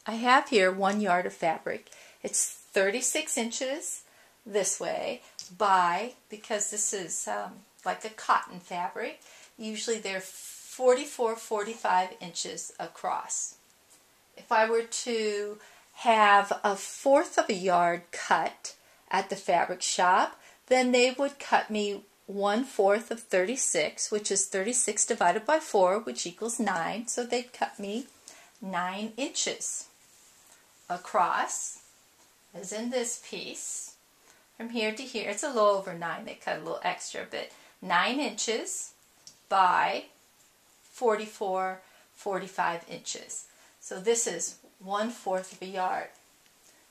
I have here 1 yard of fabric. It's 36 inches this way by, because this is like a cotton fabric, usually they're 44, 45 inches across. If I were to have 1/4 of a yard cut at the fabric shop, then they would cut me 1/4 of 36, which is 36 divided by 4, which equals 9. So they'd cut me 9 inches across, as in this piece. From here to here, it's a little over 9. They cut a little extra, but 9 inches by 44, 45 inches. So this is 1/4 of a yard.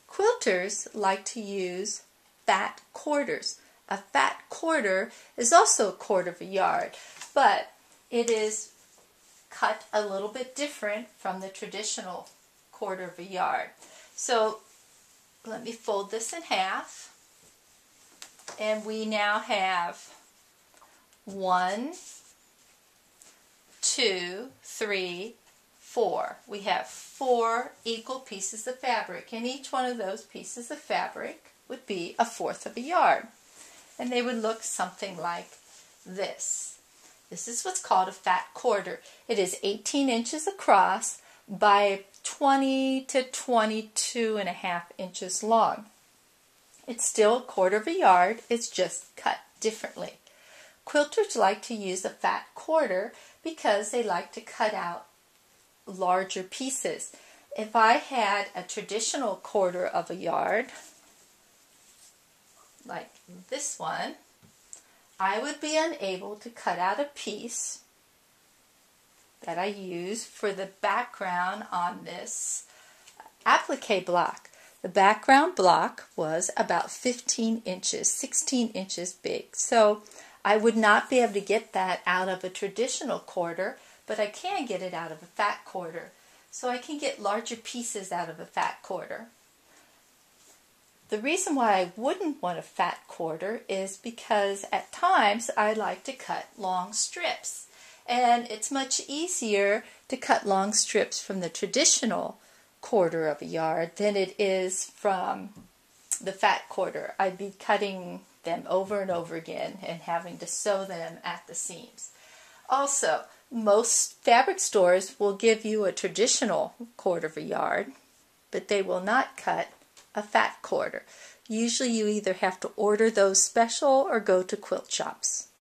Quilters like to use fat quarters. A fat quarter is also 1/4 of a yard, but it is cut a little bit different from the traditional 1/4 of a yard. So let me fold this in half, and we now have 1, 2, 3, 4. We have 4 equal pieces of fabric, and each one of those pieces of fabric would be 1/4 of a yard. And they would look something like this. This is what's called a fat quarter. It is 18 inches across by 20 to 22.5 inches long. It's still 1/4 of a yard, it's just cut differently. Quilters like to use a fat quarter because they like to cut out larger pieces. If I had a traditional 1/4 of a yard, like this one, I would be unable to cut out a piece that I use for the background on this applique block. The background block was about 15 inches, 16 inches big. So I would not be able to get that out of a traditional quarter, but I can get it out of a fat quarter. So I can get larger pieces out of a fat quarter. The reason why I wouldn't want a fat quarter is because at times I like to cut long strips. And it's much easier to cut long strips from the traditional 1/4 of a yard than it is from the fat quarter. I'd be cutting them over and over again and having to sew them at the seams. Also, most fabric stores will give you a traditional 1/4 of a yard, but they will not cut a fat quarter. Usually you either have to order those special or go to quilt shops.